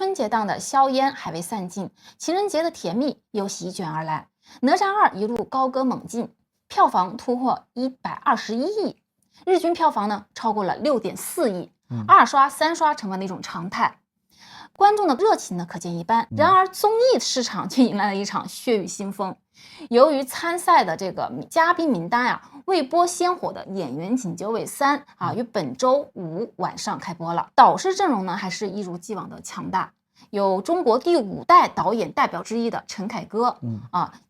春节档的硝烟还未散尽，情人节的甜蜜又席卷而来。哪吒2一路高歌猛进，票房突破121亿，日均票房呢超过了6.4亿，2刷3刷成为了一种常态。观众的热情呢可见一斑，然而综艺市场却迎来了一场血雨腥风。由于参赛的这个嘉宾名单未播先火的《演员请就位3》于本周5晚上开播了。导师阵容呢还是一如既往的强大，有中国第5代导演代表之一的陈凯歌，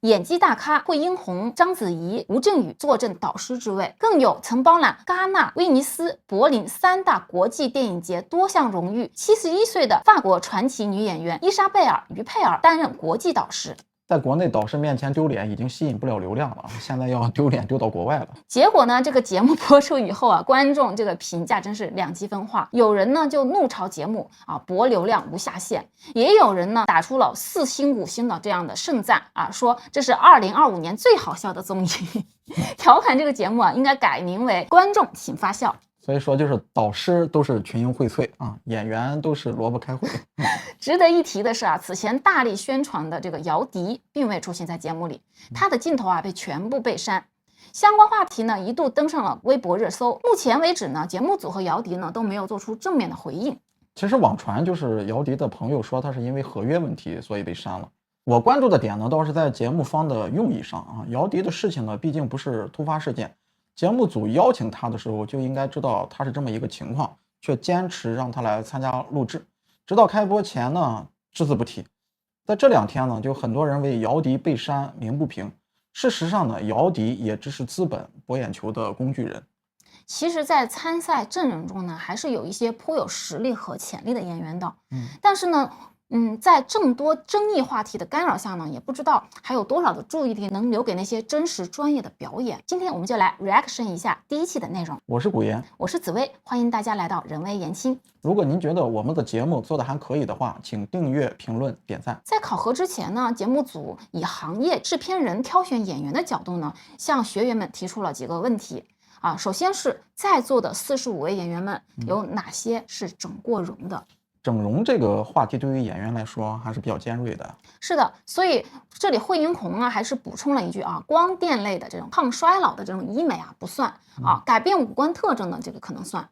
演技大咖惠英红、章子怡、吴镇宇坐镇导师之位，更有曾包揽戛纳、威尼斯、柏林3大国际电影节多项荣誉71岁的法国传奇女演员伊莎贝尔·于佩尔担任国际导师。在国内导师面前丢脸已经吸引不了流量了，现在要丢脸丢到国外了。结果呢，这个节目播出以后观众这个评价真是两极分化。有人呢就怒嘲节目博流量无下限，也有人呢打出了4星5星的这样的盛赞说这是2025年最好笑的综艺，调侃这个节目应该改名为观众请发笑。所以说就是导师都是群英荟萃演员都是萝卜开会。值得一提的是此前大力宣传的这个姚笛并未出现在节目里，他的镜头被全部被删。相关话题呢一度登上了微博热搜。目前为止呢，节目组和姚笛呢都没有做出正面的回应。其实网传就是姚笛的朋友说他是因为合约问题所以被删了。我关注的点呢倒是在节目方的用意上姚笛的事情呢毕竟不是突发事件，节目组邀请他的时候就应该知道他是这么一个情况，却坚持让他来参加录制，直到开播前呢只字不提。在这2天呢，就很多人为姚笛被删鸣不平。事实上呢，姚笛也只是资本博眼球的工具人。其实在参赛阵容中呢，还是有一些颇有实力和潜力的演员的。但是呢在众多争议话题的干扰下呢，也不知道还有多少的注意力能留给那些真实专业的表演。今天我们就来 reaction 一下第1期的内容。我是古言，我是紫薇，欢迎大家来到人微言轻。如果您觉得我们的节目做得还可以的话，请订阅、评论、点赞。在考核之前呢，节目组以行业制片人挑选演员的角度呢，向学员们提出了几个问题首先是在座的45位演员们有哪些是整过容的？整容这个话题对于演员来说还是比较尖锐的。是的，所以这里惠英红还是补充了一句光电类的这种抗衰老的这种医美不算改变五官特征的这个可能算。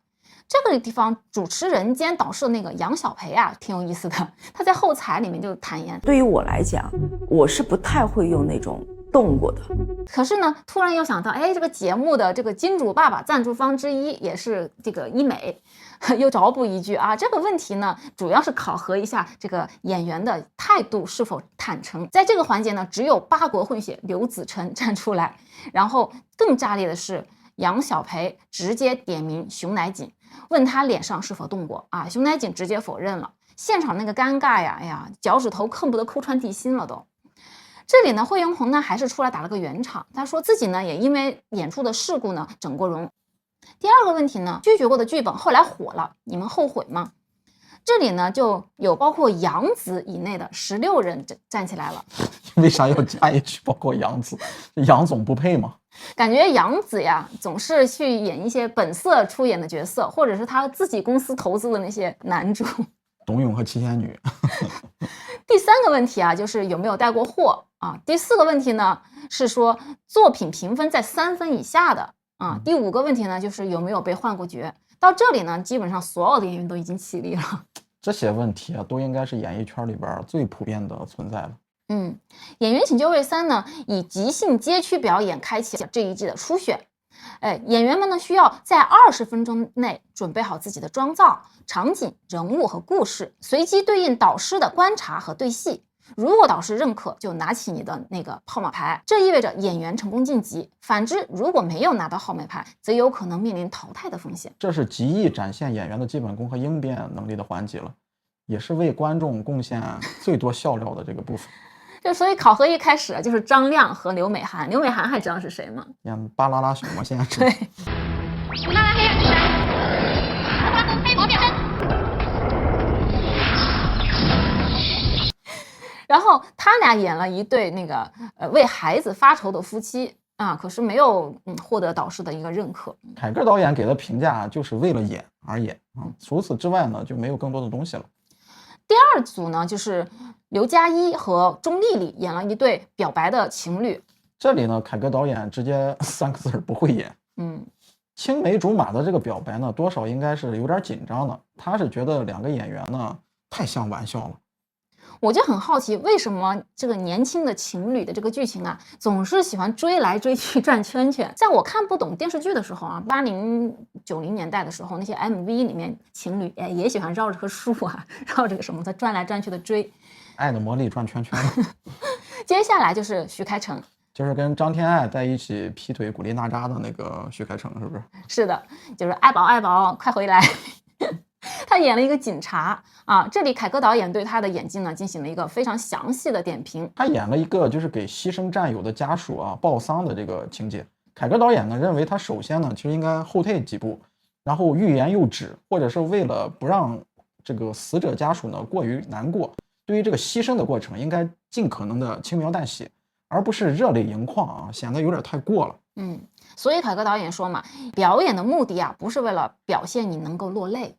这个地方主持人兼导师的那个杨小培挺有意思的，他在后台里面就坦言，对于我来讲，我是不太会用那种动过的。可是呢，突然又想到，这个节目的这个金主爸爸赞助方之一也是这个医美，又找补一句这个问题呢，主要是考核一下这个演员的态度是否坦诚。在这个环节呢，只有8国混血刘子成站出来，然后更炸裂的是，杨小培直接点名熊乃瑾，问他脸上是否动过熊乃瑾直接否认了。现场那个尴尬呀，脚趾头恨不得抠穿地心了都。这里呢，惠英红呢还是出来打了个圆场，他说自己呢也因为演出的事故呢整过容。第二个问题呢，拒绝过的剧本后来火了，你们后悔吗？这里呢就有包括杨紫以内的16人站起来了。为啥要加一句包括杨紫？杨总不配吗？感觉杨紫总是去演一些本色出演的角色，或者是他自己公司投资的那些男主。董永和七仙女。第3个问题就是有没有带过货第4个问题呢是说作品评分在3分以下的第5个问题呢就是有没有被换过角。到这里呢，基本上所有的演员都已经起立了。这些问题都应该是演艺圈里边最普遍的存在了。演员请就位3呢，以即兴街区表演开启这一季的初选。演员们呢需要在20分钟内准备好自己的妆造、场景、人物和故事，随机对应导师的观察和对戏。如果导师认可，就拿起你的那个号码牌，这意味着演员成功晋级。反之，如果没有拿到号码牌，则有可能面临淘汰的风险。这是极易展现演员的基本功和应变能力的环节了，也是为观众贡献最多笑料的这个部分。所以考核一开始就是张亮和刘美涵。刘美涵还知道是谁吗？演巴啦啦熊吗？现在对。巴啦啦黑暗之神，阿布拉夫黑魔变身。然后他俩演了一对那个为孩子发愁的夫妻可是没有获得导师的一个认可。凯歌导演给的评价就是为了演而演除此之外呢就没有更多的东西了。第二组呢，就是刘嘉一和钟丽丽演了一对表白的情侣。这里呢，凯歌导演直接3个字不会演。青梅竹马的这个表白呢，多少应该是有点紧张的。他是觉得2个演员呢太像玩笑了。我就很好奇，为什么这个年轻的情侣的这个剧情啊，总是喜欢追来追去转圈圈？在我看不懂电视剧的时候啊，80、90年代的时候，那些 MV 里面情侣也喜欢绕着棵树啊，绕着个什么的转来转去的追。爱的魔力转圈圈。接下来就是徐开骋，就是跟张天爱在一起劈腿古力娜扎的那个徐开骋，是不是？是的，就是爱宝爱宝，快回来。他演了一个警察啊，这里凯歌导演对他的演技呢进行了一个非常详细的点评。他演了一个就是给牺牲战友的家属啊报丧的这个情节。凯歌导演呢认为他首先呢其实应该后退几步，然后欲言又止，或者是为了不让这个死者家属呢过于难过，对于这个牺牲的过程应该尽可能的轻描淡写，而不是热泪盈眶啊，显得有点太过了。所以凯歌导演说嘛，表演的目的啊，不是为了表现你能够落泪。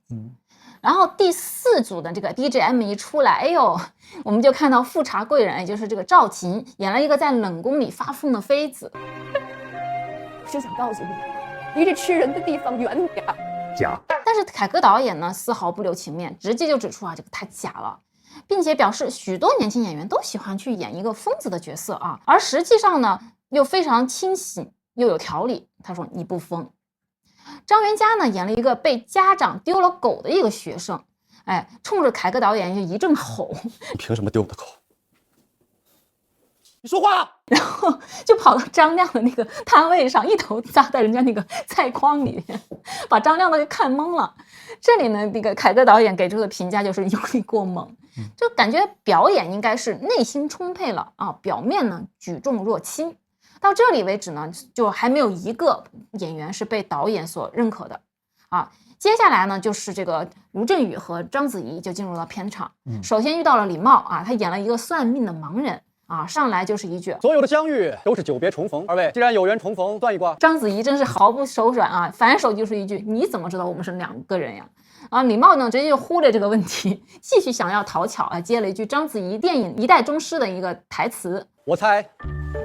然后第4组的这个 BGM 一出来，哎呦，我们就看到富察贵人，也就是这个赵琴，演了一个在冷宫里发疯的妃子。我就想告诉你，离这吃人的地方远点儿。假。但是凯歌导演呢，丝毫不留情面，直接就指出啊，这个太假了，并且表示许多年轻演员都喜欢去演一个疯子的角色啊，而实际上呢，又非常清醒又有条理。他说你不疯。张元佳呢演了一个被家长丢了狗的一个学生，哎，冲着凯歌导演就一阵吼，你凭什么丢我的狗？你说话！然后就跑到张亮的那个摊位上，一头扎在人家那个菜筐里面，把张亮都给看懵了。这里呢，那个凯歌导演给出的评价就是用力过猛，就感觉表演应该是内心充沛了啊，表面呢举重若轻。到这里为止呢，就还没有一个演员是被导演所认可的啊。接下来呢，就是这个吴镇宇和章子怡就进入了片场。首先遇到了李茂啊，他演了一个算命的盲人啊，上来就是一句所有的相遇都是久别重逢，二位既然有缘重逢，算一卦。章子怡真是毫不手软啊，反手就是一句你怎么知道我们是2个人呀？啊，李茂呢直接就忽略这个问题，继续想要讨巧啊，接了一句章子怡电影《一代宗师》的一个台词。我猜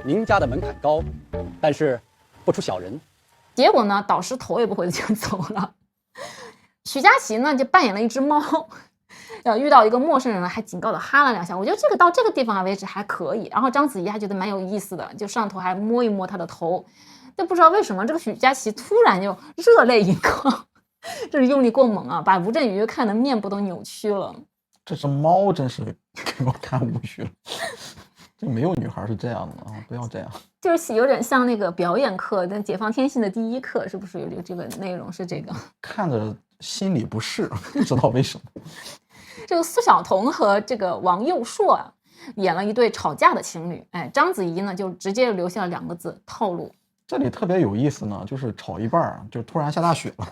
您家的门槛高，但是不出小人。结果呢，导师头也不回的就走了。许佳琪呢就扮演了一只猫，遇到一个陌生人还警告的哈了2下，我觉得这个到这个地方为止还可以。然后章子怡还觉得蛮有意思的，就上头还摸一摸他的头。但不知道为什么这个许佳琪突然就热泪盈眶，这是用力过猛啊，把吴镇宇看的面部都扭曲了。这只猫真是给我看无语了。这没有女孩是这样的啊，不要这样。就是有点像那个表演课，但解放天性的第1课是不是有这个内容是这个？看着心里不适，不知道为什么。这个苏晓彤和这个王佑硕啊，演了一对吵架的情侣。哎，章子怡呢就直接留下了2个字：套路。这里特别有意思呢，就是吵一半就突然下大雪了。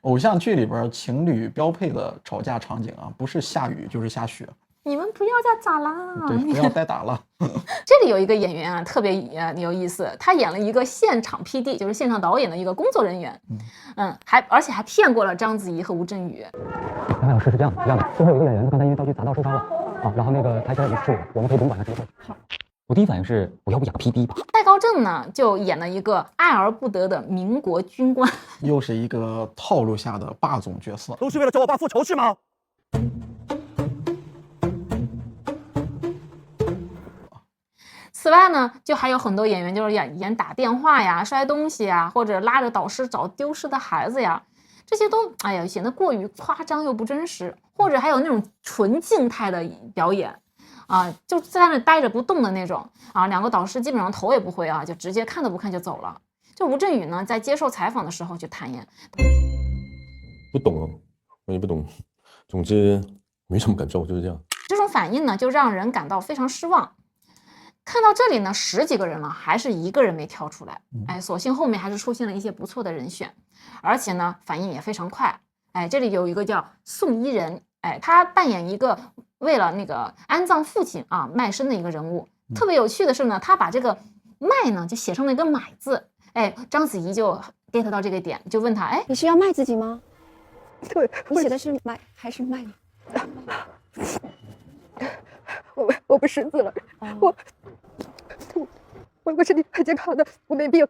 偶像剧里边情侣标配的吵架场景啊，不是下雨就是下雪。你们不要再打啦！对，不要再打了。这里有一个演员啊，特别有意思，他演了一个现场 PD， 就是现场导演的一个工作人员。而且还骗过了章子怡和吴镇宇。刚才有事是这样的，最后有一个演员，他刚才因为道具砸到受伤了啊，然后那个台前也不是我们可以不用管他直接。好，我第一反应是我要不演个 PD 吧。戴高正呢，就演了一个爱而不得的民国军官，又是一个套路下的霸总角色，都是为了找我爸复仇是吗？此外呢，就还有很多演员就是演打电话呀、摔东西呀，或者拉着导师找丢失的孩子呀，这些都显得过于夸张又不真实，或者还有那种纯静态的表演啊，就在那待着不动的那种啊，2个导师基本上头也不回啊，就直接看都不看就走了。就吴镇宇呢，在接受采访的时候就坦言，不懂啊，我也不懂，总之没什么感受，就是这样。这种反应呢，就让人感到非常失望。看到这里呢，10几个人了，还是1个人没跳出来。哎，所幸后面还是出现了一些不错的人选，而且呢，反应也非常快。哎，这里有一个叫宋伊人，哎，他扮演一个为了那个安葬父亲啊卖身的一个人物。特别有趣的是呢，他把这个卖呢就写成了一个买字。哎，章子怡就 get 到这个点，就问他，哎，你是要卖自己吗？对，你写的是买还是卖？我不识字了，我身体很健康的，我没病，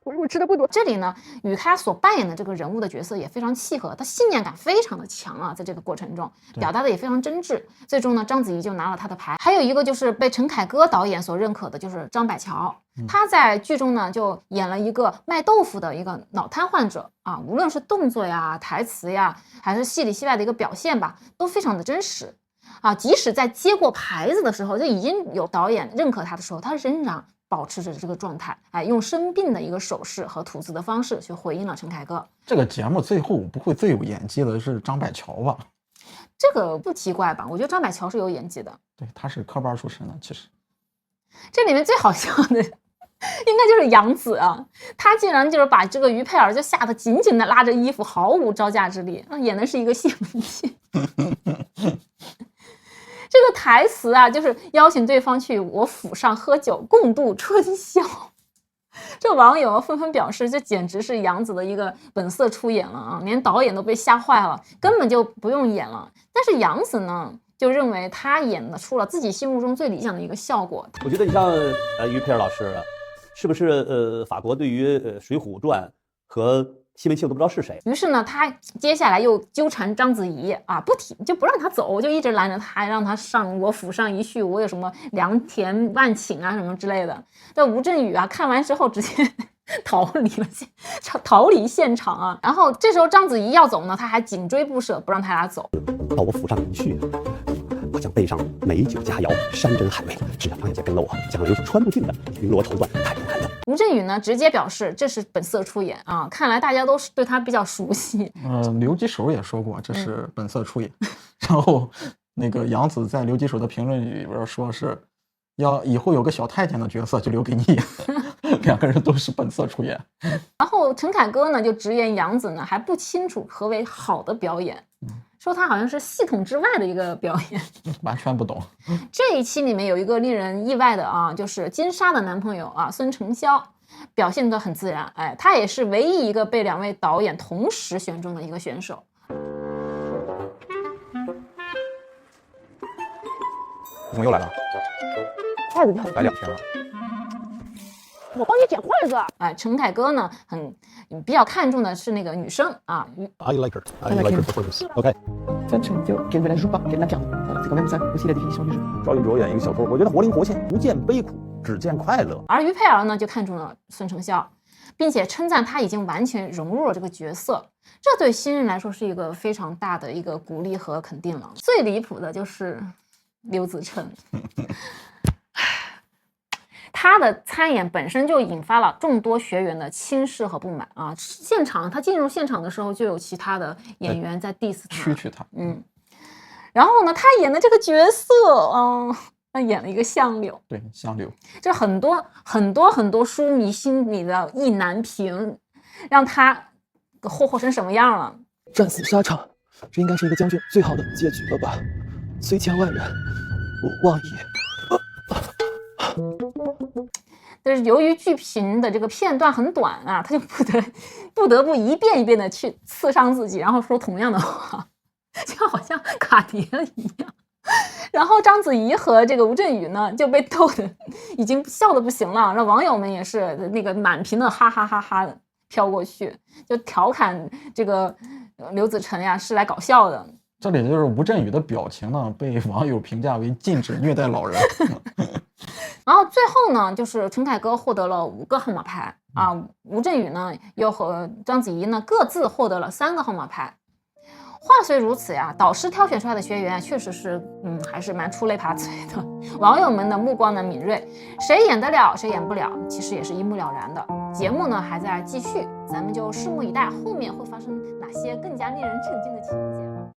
我吃的不多。这里呢，与他所扮演的这个人物的角色也非常契合，他信念感非常的强啊，在这个过程中表达的也非常真挚。最终呢，章子怡就拿了他的牌。还有一个就是被陈凯歌导演所认可的，就是张百乔。他在剧中呢就演了一个卖豆腐的一个脑瘫患者啊，无论是动作呀、台词呀，还是戏里戏外的一个表现吧，都非常的真实啊。即使在接过牌子的时候，就已经有导演认可他的时候，他仍然保持着这个状态，哎，用生病的一个手势和吐字的方式去回应了陈凯歌。这个节目最后不会最有演技的是张百乔吧？这个不奇怪吧？我觉得张百乔是有演技的。对，他是科班出身的，其实。这里面最好笑的应该就是杨紫啊，她竟然就是把这个于佩尔就吓得紧紧的拉着衣服，毫无招架之力，演的是一个谢文静。这个台词啊，就是邀请对方去我府上喝酒，共度春宵。这网友纷纷表示，这简直是杨紫的一个本色出演了啊，连导演都被吓坏了，根本就不用演了。但是杨紫呢，就认为她演出了自己心目中最理想的一个效果。我觉得你像于佩尔老师，是不是法国对于《水浒传》和西门庆都不知道是谁？于是呢，他接下来又纠缠章子怡啊，不提就不让他走，就一直拦着他，让他上我府上一叙，我有什么良田万顷啊什么之类的。这吴镇宇啊，看完之后直接逃离现场啊。然后这时候章子怡要走呢，他还紧追不舍，不让他俩走。到我府上一叙，我将备上美酒佳肴，山珍海味，只要张小姐跟了我，将留下穿不尽的绫罗绸缎，太不难了。吴镇宇呢，直接表示这是本色出演啊，看来大家都是对他比较熟悉。刘吉手也说过这是本色出演，然后那个杨紫在刘吉手的评论里边说是要以后有个小太监的角色就留给你演，两个人都是本色出演。然后陈凯歌呢就直言杨紫呢还不清楚何为好的表演，说他好像是系统之外的一个表演，完全不懂。这一期里面有一个令人意外的啊，就是金莎的男朋友啊孙承霄表现得很自然，哎，他也是唯一一个被两位导演同时选中的一个选手。怎么又来了？筷子掉来2天了。我帮你捡筷子。哎，陈凯歌呢比较看重的是那个女生啊。 I like her. I like her performance. OK. 赵玉卓演一个小偷，我觉得活灵活现，不见悲苦，只见快乐。而于佩儿呢就看中了孙承霄，并且称赞他已经完全融入了这个角色，这对新人来说是一个非常大的一个鼓励和肯定了。最离谱的就是刘子成。他的参演本身就引发了众多学员的轻视和不满啊！他进入现场的时候就有其他的演员在 diss 他，蛐他。然后呢，他演的这个角色，他演了一个相柳，对，相柳，这很多书迷心里的意难平，让他霍霍成什么样了？战死沙场，这应该是一个将军最好的结局了吧？虽千万人，我望矣。但是由于剧评的这个片段很短啊，他就不得不一遍一遍的去刺伤自己，然后说同样的话，就好像卡碟了一样。然后章子怡和这个吴镇宇呢就被逗得已经笑得不行了，那网友们也是那个满屏的哈哈哈哈的飘过去，就调侃这个刘子成呀是来搞笑的。这里就是吴镇宇的表情呢，被网友评价为禁止虐待老人。然后最后呢，就是陈凯歌获得了5个号码牌啊，吴镇宇呢又和章子怡呢各自获得了3个号码牌。话虽如此呀，导师挑选出来的学员确实是还是蛮出类拔萃的。网友们的目光呢敏锐，谁演得了，谁演不了，其实也是一目了然的。节目呢还在继续，咱们就拭目以待，后面会发生哪些更加令人震惊的情节。